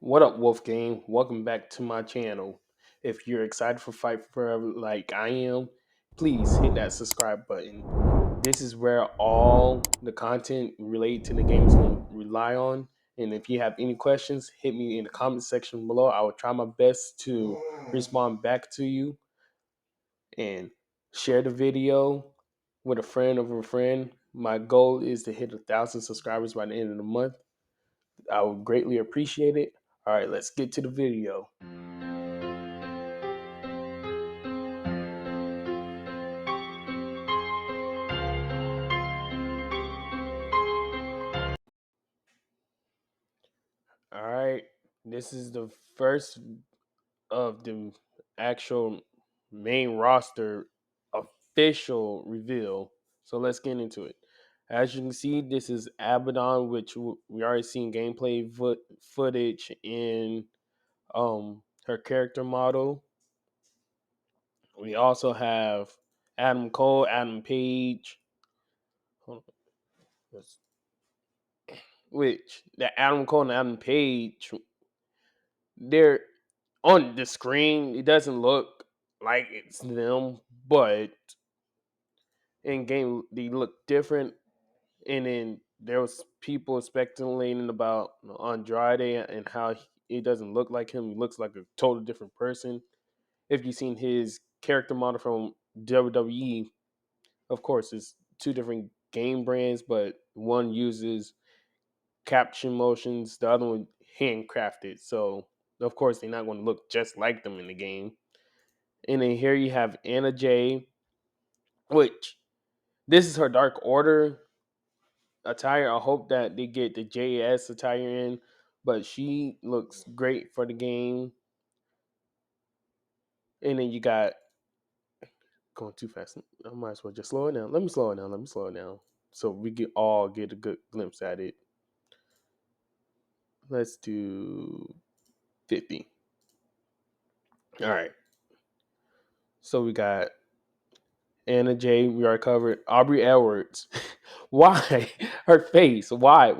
What up, Wolf Gang? Welcome back to my channel. If you're excited for Fight Forever like I am, please hit that subscribe button. This is where all the content related to the game is going to rely on. And if you have any questions, hit me in the comment section below. I will try my best to respond back to you and share the video with a friend of a friend. My goal is to hit 1,000 subscribers by the end of the month. I would greatly appreciate it. All right, let's get to the video. All right, this is the first of the actual main roster official reveal. So let's get into it. As you can see, this is Abaddon, which we already seen gameplay footage in her character model. We also have Adam Cole, Adam Page, which the Adam Cole and Adam Page, they're on the screen. It doesn't look like it's them, but in game they look different. And then there was people speculating about Andrade and how it doesn't look like him. He looks like a total different person. If you've seen his character model from WWE, of course, it's two different game brands, but one uses caption motions, the other one handcrafted. So of course they're not going to look just like them in the game. And then here you have Anna Jay, which this is her Dark Order attire. I hope that they get the JS attire in, but she looks great for the game. And then you got going too fast. I might as well just slow it down. Let me slow it down. Let me slow it down so we can all get a good glimpse at it. Let's do 50. All right. So we got Anna Jay, we already covered. Aubrey Edwards. Why? Her face. Why?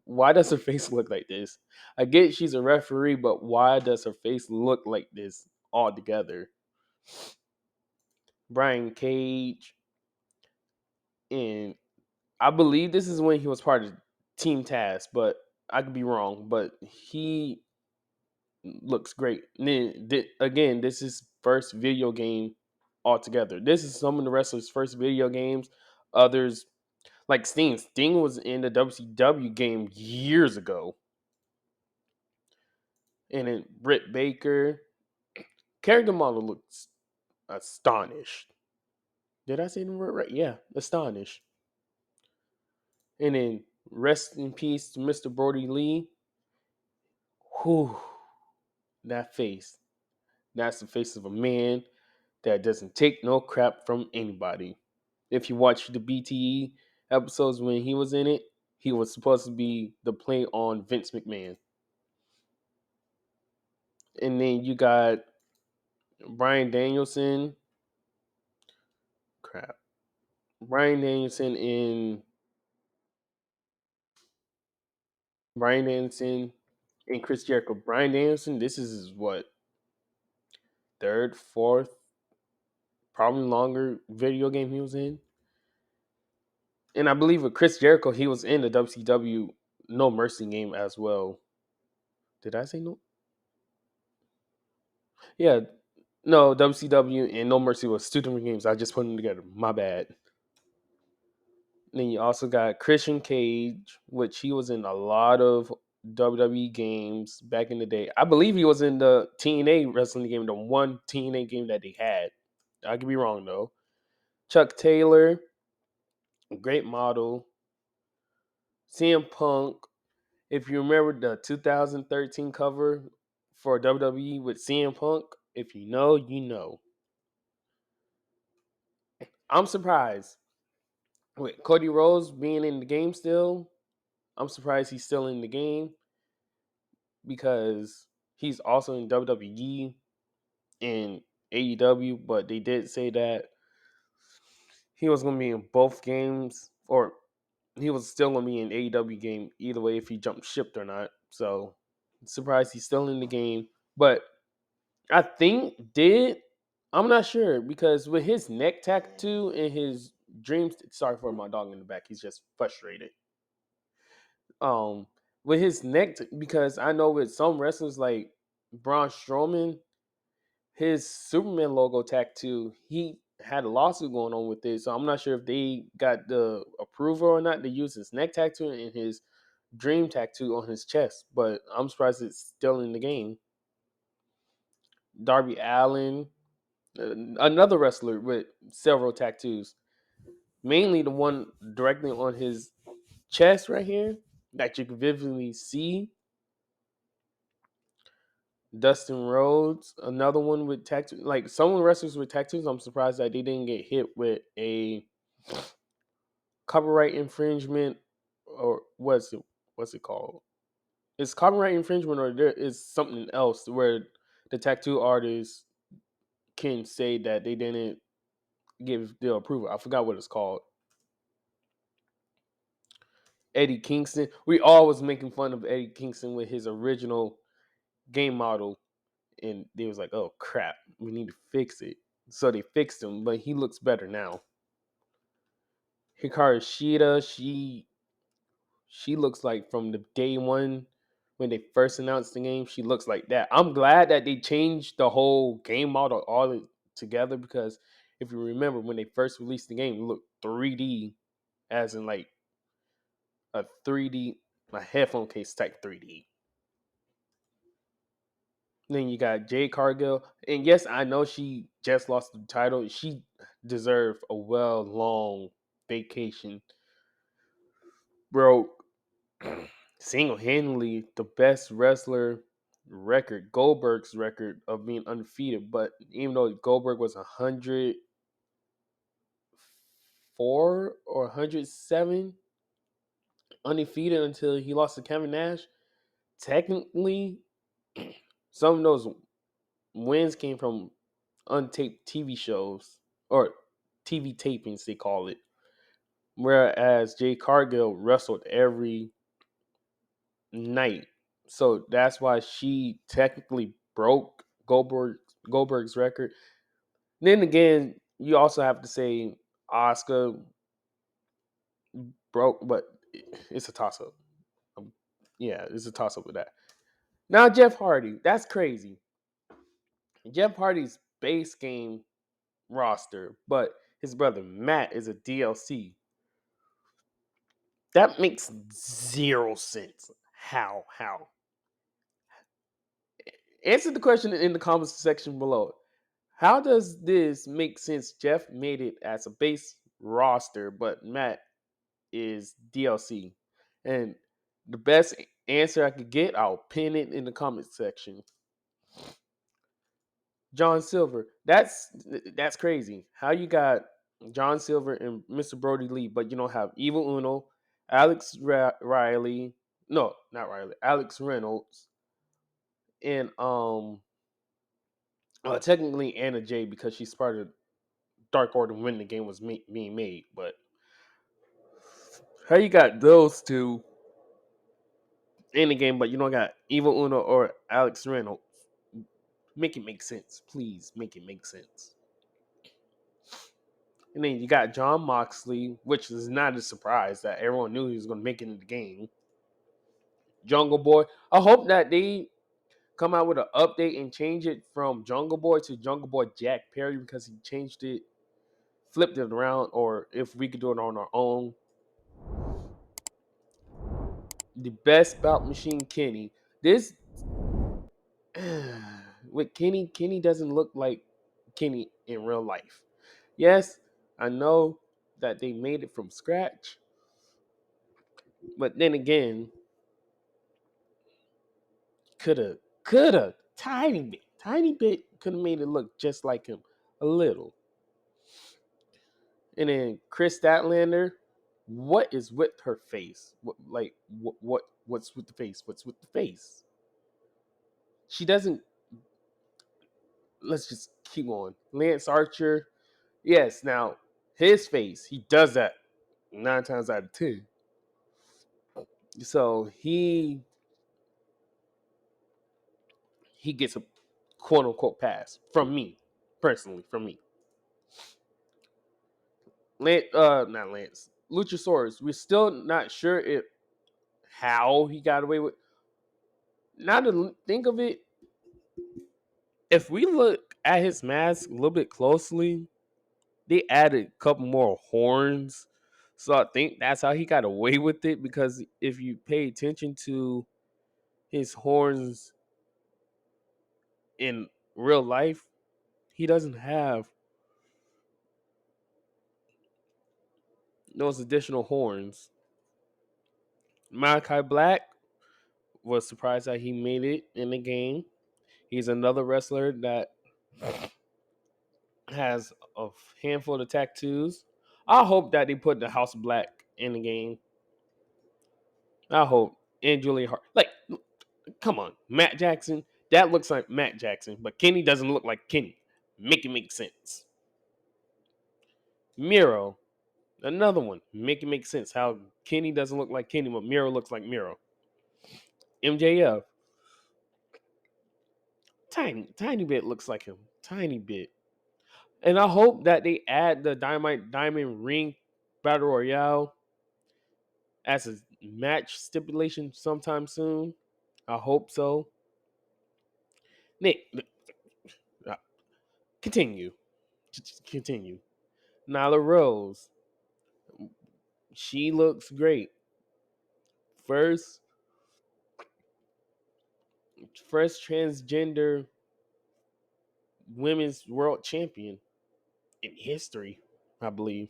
Why does her face look like this? I get she's a referee, but why does her face look like this altogether? Brian Cage. And I believe this is when he was part of Team Task, but I could be wrong. But he looks great. And then, again, this is first video game altogether. This is some of the wrestlers' first video games. Others like Sting. Sting was in the WCW game years ago. And then Britt Baker. Character model looks astonished. Did I say the word right? Yeah, astonished. And then rest in peace to Mr. Brody Lee. Whew, that face. That's the face of a man that doesn't take no crap from anybody. If you watch the BTE episodes when he was in it, he was supposed to be the play on Vince McMahon. And then you got Brian Danielson. Crap. Brian Danielson in Brian Danielson and Chris Jericho. Brian Danielson, this is his what? Third, fourth, probably longer video game he was in. And I believe with Chris Jericho, he was in the WCW No Mercy game as well. Did I say no? Yeah, no, WCW and No Mercy was two different games. I just put them together. My bad. Then you also got Christian Cage, which he was in a lot of WWE games back in the day. I believe he was in the TNA wrestling game, the one TNA game that they had. I could be wrong though. Chuck Taylor, great model. CM Punk. If you remember the 2013 cover for WWE with CM Punk, if you know, you know. I'm surprised with Cody Rhodes being in the game still. I'm surprised he's still in the game because he's also in WWE and AEW, but they did say that he was going to be in both games, or he was still going to be in AEW game either way if he jumped shipped or not. So Surprised he's still in the game, but I think did I'm not sure because with his neck tattoo and his dreams. Sorry for my dog in the back. He's just frustrated. Um, with his because I know with some wrestlers like Braun Strowman, his Superman logo tattoo, he had a lawsuit going on with it. So I'm not sure if they got the approval or not to use his neck tattoo and his dream tattoo on his chest. But I'm surprised it's still in the game. Darby Allen, another wrestler with several tattoos, mainly the one directly on his chest right here that you can vividly see. Dustin Rhodes, another one with tattoos. Like some wrestlers with tattoos, I'm surprised that they didn't get hit with a copyright infringement or what's it called? It's copyright infringement or there is something else where the tattoo artist can say that they didn't give the approval. I forgot what it's called. Eddie Kingston. We always making fun of Eddie Kingston with his original game model, and they was like, "Oh crap, we need to fix it." So they fixed him, but he looks better now. Hikaru Shida, she looks like from the day one when they first announced the game, she looks like that. I'm glad that they changed the whole game model all together because if you remember when they first released the game, it looked 3D, as in like a 3D, a headphone case type 3D. Then you got Jade Cargill, and yes, I know she just lost the title. She deserved a well long vacation, bro. Single handedly the best wrestler record, Goldberg's record of being undefeated. But even though Goldberg was 104 or 107 undefeated until he lost to Kevin Nash, technically some of those wins came from untaped TV shows or TV tapings, they call it. Whereas Jay Cargill wrestled every night. So that's why she technically broke Goldberg's record. Then again, you also have to say Oscar broke, but it's a toss up. Yeah, it's a toss up with that. Now Jeff Hardy, that's crazy. Jeff Hardy's base game roster, but his brother Matt is a DLC. That makes zero sense. How? How? Answer the question in the comments section below. How does this make sense? Jeff made it as a base roster, but Matt is DLC. And the best answer I could get, I'll pin it in the comments section. John Silver. That's crazy. How you got John Silver and Mr. Brody Lee, but you don't have Evil Uno, Riley. No, not Riley. Alex Reynolds and technically Anna Jay because she started Dark Order when the game was being made. But how you got those two in the game, but you don't got Evil Uno or Alex Reynolds? Make it make sense, please. Make it make sense. And then you got John Moxley, which is not a surprise that everyone knew he was going to make it in the game. Jungle Boy. I hope that they come out with an update and change it from Jungle Boy to Jungle Boy Jack Perry because he changed it, flipped it around, or if we could do it on our own. The best bout machine Kenny. This with Kenny doesn't look like Kenny in real life. Yes, I know that they made it from scratch, but then again, coulda tiny bit could have made it look just like him a little. And then Chris Statlander, what is with her face? What's with the face? What's with the face? She doesn't. Let's just keep going. Lance Archer, yes. Now his face, he does that 9 times out of 10. So he, he gets a quote unquote pass from me, personally, from me. Not Lance. Luchasaurus. We're still not sure if how he got away with. Now to think of it, if we look at his mask a little bit closely, they added a couple more horns. So I think that's how he got away with it. Because if you pay attention to his horns in real life, he doesn't have those additional horns. Malachi Black was surprised that he made it in the game. He's another wrestler that has a handful of tattoos. I hope that they put the House of Black in the game. I hope. And Julia Hart. Like, come on. Matt Jackson. That looks like Matt Jackson. But Kenny doesn't look like Kenny. Make it make sense. Miro. Another one. Make it make sense. How Kenny doesn't look like Kenny, but Miro looks like Miro. MJF. Tiny bit looks like him. Tiny bit. And I hope that they add the Diamond Ring Battle Royale as a match stipulation sometime soon. I hope so. Nick, uh, continue. Continue. Nyla Rose. She looks great. First, first transgender women's world champion in history, I believe.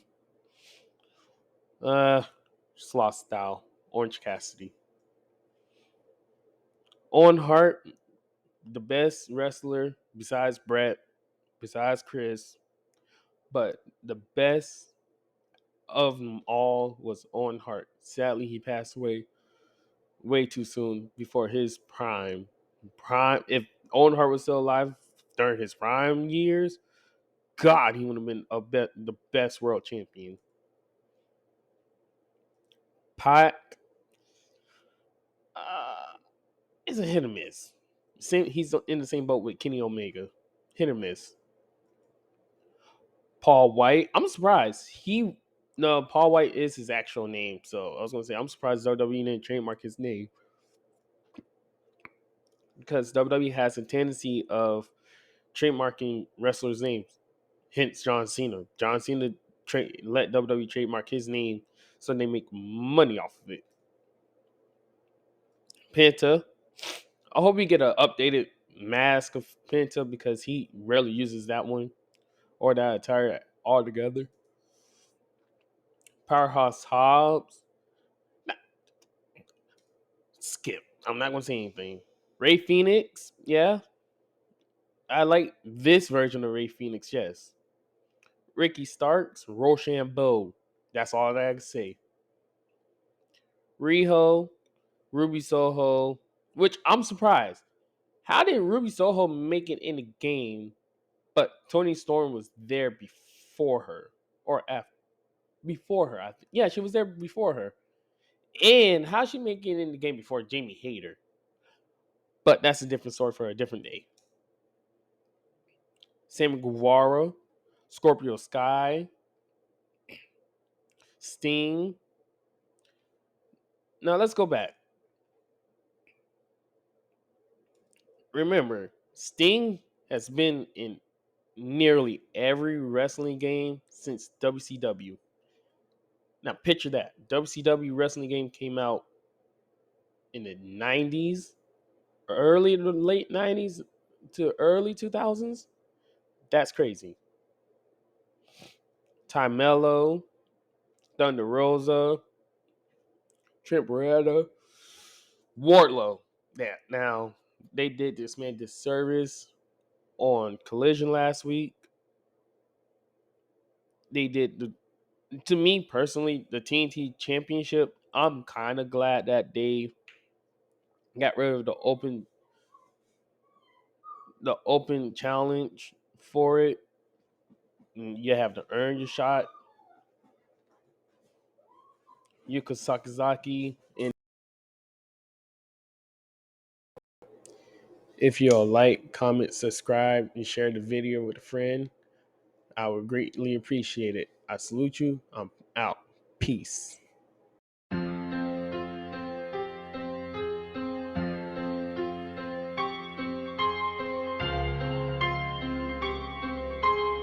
Just lost style. Orange Cassidy. On Hart, the best wrestler besides Brett, besides Chris, but the best of them all was Owen Hart. Sadly, he passed away way too soon before his prime. If Owen Hart was still alive during his prime years, God, he would have been the best world champion. Pac uh, is a hit or miss. He's in the same boat with Kenny Omega. Hit or miss. Paul White. I'm surprised. No, Paul White is his actual name. So I was gonna say I'm surprised WWE didn't trademark his name because WWE has a tendency of trademarking wrestlers' names. Hence John Cena. John Cena let WWE trademark his name so they make money off of it. Penta. I hope we get an updated mask of Penta because he rarely uses that one or that attire altogether. Powerhouse Hobbs. Skip. I'm not gonna say anything. Ray Phoenix, yeah. I like this version of Ray Phoenix, yes. Ricky Starks, Rochambeau. That's all that I can say. Riho, Ruby Soho, which I'm surprised. How did Ruby Soho make it in the game, but Tony Storm was there before her or after? Before her, yeah, she was there before her. And how she make it in the game before Jamie Hayter? But that's a different story for a different day. Sammy Guevara, Scorpio Sky, Sting. Now let's go back. Remember, Sting has been in nearly every wrestling game since WCW. Now picture that. WCW wrestling game came out in the 90s, early to late 90s to early 2000s. That's crazy. Ty Mello, Thunder Rosa, Trent Beretta, Wardlow. Yeah, now they did this man disservice on Collision last week. They did to me personally the TNT Championship. I'm kind of glad that they got rid of the open challenge for it. You have to earn your shot. Yuka Sakazaki and If you'll like, comment, subscribe, and share the video with a friend, I would greatly appreciate it. I salute you. I'm out. Peace.